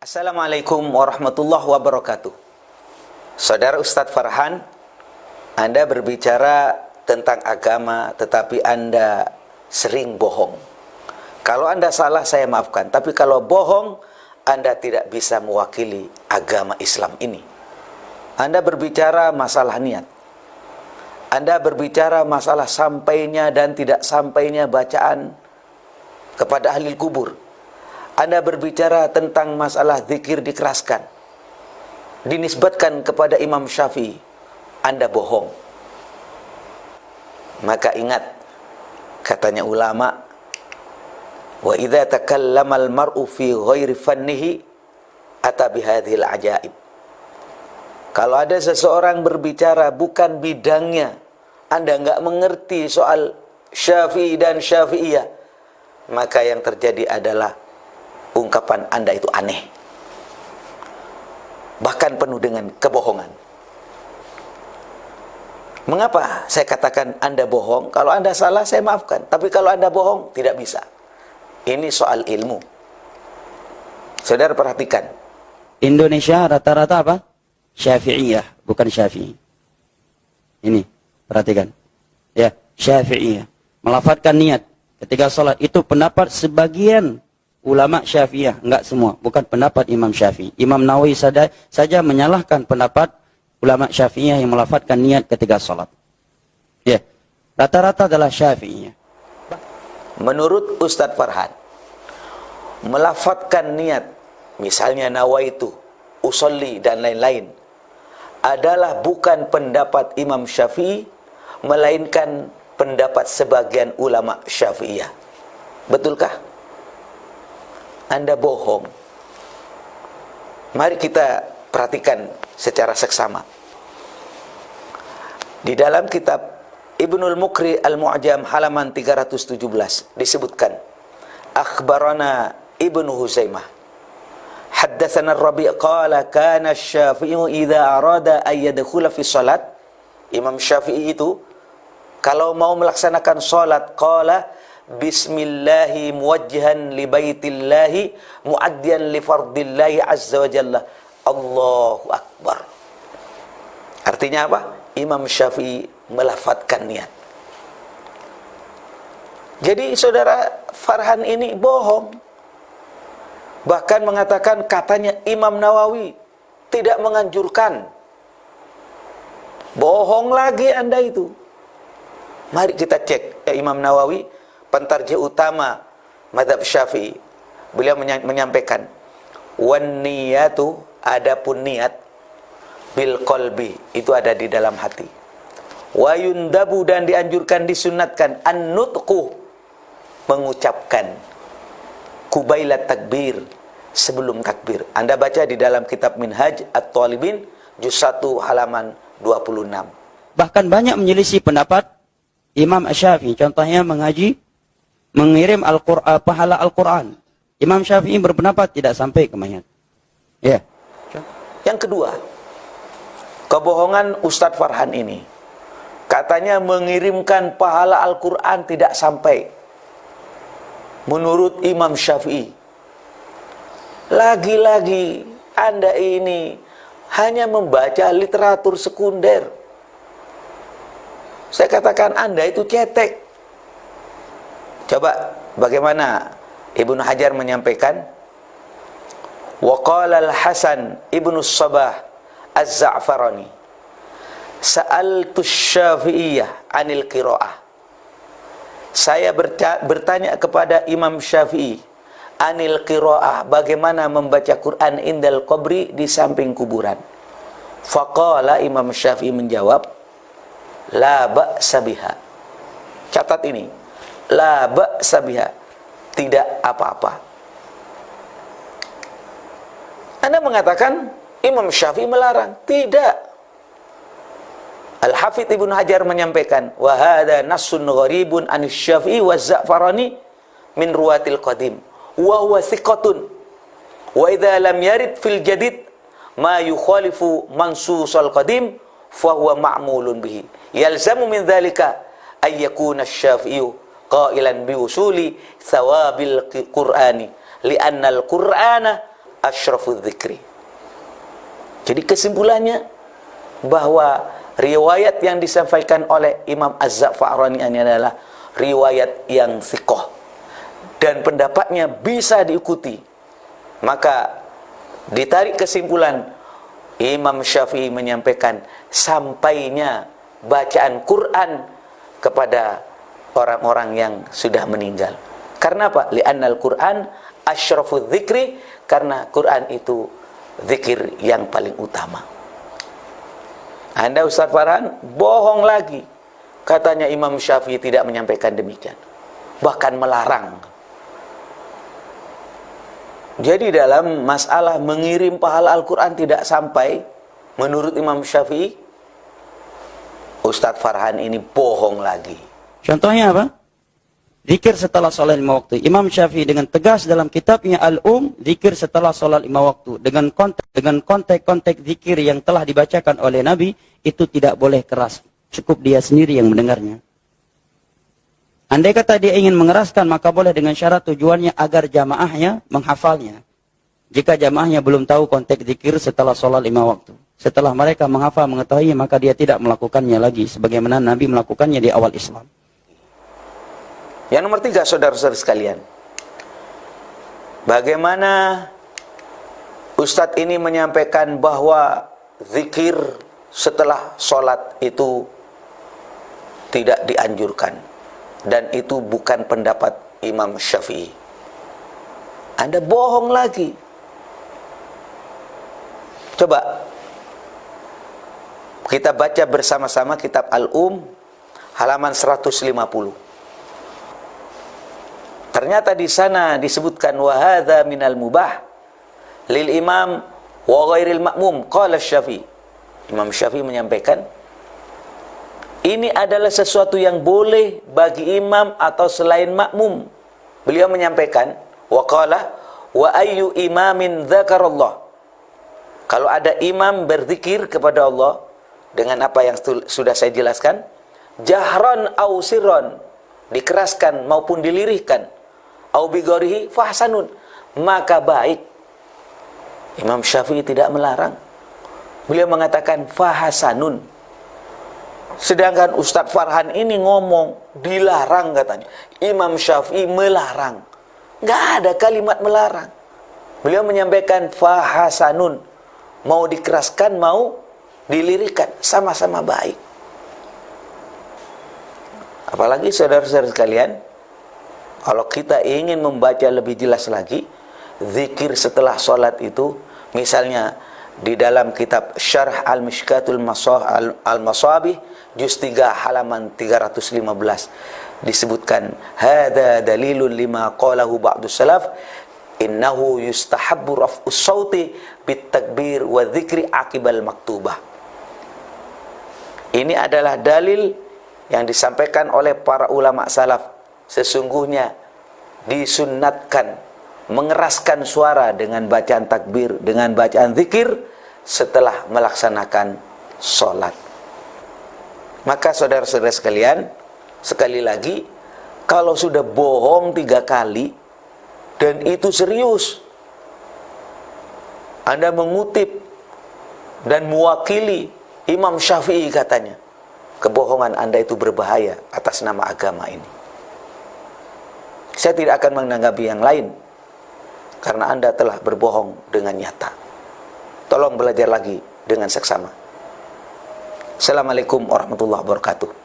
Assalamualaikum warahmatullahi wabarakatuh. Saudara Ustadz Farhan, Anda berbicara tentang agama, tetapi Anda sering bohong. Kalau Anda salah, saya maafkan. Tapi kalau bohong, Anda tidak bisa mewakili agama Islam ini. Anda berbicara masalah niat. Anda berbicara masalah sampainya dan tidak sampainya bacaan kepada ahli kubur. Anda berbicara tentang masalah zikir dikeraskan, dinisbatkan kepada Imam Syafi'i. Anda bohong. Maka ingat, katanya ulama, wa idza takallama al-mar'u fi ghairi fannihi ata bihadhil ajaib. Kalau ada seseorang berbicara bukan bidangnya, Anda enggak mengerti soal Syafi'i dan Syafi'iyah, maka yang terjadi adalah ungkapan Anda itu aneh, bahkan penuh dengan kebohongan. Mengapa saya katakan Anda bohong? Kalau Anda salah, saya maafkan. Tapi kalau Anda bohong, tidak bisa. Ini soal ilmu. Saudara perhatikan, Indonesia rata-rata apa? Syafi'iyah, bukan Syafi'i. Ini, perhatikan. Ya, Syafi'iyah. Melafadzkan niat ketika sholat. Itu pendapat sebagian ulama Syafi'iyah, enggak semua, bukan pendapat Imam Syafi'i. Imam Nawawi saja menyalahkan pendapat ulama Syafi'iyah yang melafadzkan niat ketika salat. Ya, rata-rata adalah Syafi'iyah. Menurut Ustadz Farhan, melafadzkan niat, misalnya nawaitu, usolli dan lain-lain, adalah bukan pendapat Imam Syafi'i, melainkan pendapat sebagian ulama Syafi'iyah. Betulkah? Anda bohong. Mari kita perhatikan secara seksama. Di dalam kitab Ibnul Muqri Al-Mu'jam halaman 317 disebutkan, akhbarana Ibnu Huzaimah haddatsana Ar-Rabi' qala kana Asy-Syafi'i idza arada ay yadkhula fi shalat. Imam Syafi'i itu kalau mau melaksanakan salat, qala bismillahi muwajjihan li baitillahi muaddiyan li fardillahi azza wa jalla, Allahu akbar. Artinya apa? Imam Syafi'i melafadzkan niat. Jadi saudara Farhan ini bohong. Bahkan mengatakan katanya Imam Nawawi tidak menganjurkan. Bohong lagi Anda itu. Mari kita cek Imam Nawawi, pentarjih utama mazhab Syafi'i. Beliau menyampaikan, wan niyatu, adapun niat, bil qalbi, itu ada di dalam hati. Wa yundabu, dan dianjurkan, disunatkan, an-nutqu, mengucapkan, kubailat takbir, sebelum takbir. Anda baca di dalam kitab Minhaj At-Talibin juz 1 halaman 26. Bahkan banyak menyelisih pendapat Imam Syafi'i. Contohnya mengirim pahala Al-Quran. Imam Syafi'i berpendapat tidak sampai ke mayat. Ya. Yang kedua, kebohongan Ustadz Farhan ini. Katanya mengirimkan pahala Al-Quran tidak sampai. Menurut Imam Syafi'i. Lagi-lagi Anda ini hanya membaca literatur sekunder. Saya katakan Anda itu cetek. Coba bagaimana Ibnu Hajar menyampaikan, wa qala al-Hasan Ibnu Sabah Az-Za'farani sa'altu Syafi'iyah 'anil qiraah. Saya bertanya kepada Imam Syafi'i anil qiraah, bagaimana membaca Quran indal qabri, di samping kuburan. Faqala, Imam Syafi'i menjawab, la ba'sa biha. Catat ini, la ba'sa biha, tidak apa-apa. Anda mengatakan Imam Syafi'i melarang. Tidak. Al-Hafidz Ibnu Hajar menyampaikan, wa hadza nassun gharibun an Syafi'i wa Za'farani min ruwatil qadim wa huwa thiqatun wa idza lam yarid fil jadid ma yukhalifu mansusal qadim fa huwa ma'mulun bihi yalzamu min dzalika ay yakuna asy-Syafi'i qailan bi usuli thawabil Qur'ani li'anna al-Qur'ana asyrafudz dzikri. Jadi kesimpulannya bahwa riwayat yang disampaikan oleh Imam Az-Za'farani ini adalah riwayat yang thiqah dan pendapatnya bisa diikuti. Maka ditarik kesimpulan, Imam Syafi'i menyampaikan sampainya bacaan Quran kepada orang-orang yang sudah meninggal. Karena apa? Li'annal Quran asyrafudz dzikri, karena Quran itu zikir yang paling utama. Anda Ustaz Farhan bohong lagi. Katanya Imam Syafi'i tidak menyampaikan demikian, bahkan melarang. Jadi dalam masalah mengirim pahala Al-Quran tidak sampai, menurut Imam Syafi'i, Ustaz Farhan ini bohong lagi. Contohnya apa? Zikir setelah sholat 5 waktu. Imam Syafi'i dengan tegas dalam kitabnya Al-Um, zikir setelah sholat 5 waktu. Dengan konteks zikir yang telah dibacakan oleh Nabi, itu tidak boleh keras. Cukup dia sendiri yang mendengarnya. Andai kata dia ingin mengeraskan, maka boleh dengan syarat tujuannya agar jamaahnya menghafalnya. Jika jamaahnya belum tahu konteks zikir setelah sholat 5 waktu. Setelah mereka menghafal, mengetahui, maka dia tidak melakukannya lagi. Sebagaimana Nabi melakukannya di awal Islam. Yang nomor 3, saudara-saudara sekalian, bagaimana Ustadz ini menyampaikan bahwa zikir setelah sholat itu tidak dianjurkan, dan itu bukan pendapat Imam Syafi'i. Anda bohong lagi. Coba kita baca bersama-sama kitab Al-Um halaman 150. Ternyata di sana disebutkan wa hadza minal mubah lil imam wa ghairil ma'mum qala Syafi'i. Imam Syafi'i menyampaikan ini adalah sesuatu yang boleh bagi imam atau selain makmum. Beliau menyampaikan wa qala wa ayyu imamin dzakarallah. Kalau ada imam berzikir kepada Allah dengan apa yang sudah saya jelaskan, jahran au sirran, dikeraskan maupun dilirihkan, au bigorihi fahsanun, maka baik. Imam Syafi'i tidak melarang. Beliau mengatakan fahasanun. Sedangkan Ustadz Farhan ini ngomong dilarang katanya. Imam Syafi'i melarang. Nggak ada kalimat melarang. Beliau menyampaikan fahasanun. Mau dikeraskan, mau dilirikan, sama-sama baik. Apalagi saudara-saudara sekalian, kalau kita ingin membaca lebih jelas lagi, zikir setelah sholat itu, misalnya di dalam kitab Syarh Al-Mishkatul Al-Masabih, juz 3 halaman 315, disebutkan, hadza dalilun lima qalahu ba'du salaf, innahu yustahabbu raf'us sauti bit takbir wa dzikri aqibal maktubah. Ini adalah dalil yang disampaikan oleh para ulama salaf. Sesungguhnya disunnatkan mengeraskan suara dengan bacaan takbir, dengan bacaan zikir setelah melaksanakan sholat. Maka saudara-saudara sekalian, sekali lagi, kalau sudah bohong 3 kali dan itu serius, Anda mengutip dan mewakili Imam Syafi'i katanya, kebohongan Anda itu berbahaya atas nama agama ini. Saya tidak akan menanggapi yang lain, karena Anda telah berbohong dengan nyata. Tolong belajar lagi dengan seksama. Assalamualaikum warahmatullahi wabarakatuh.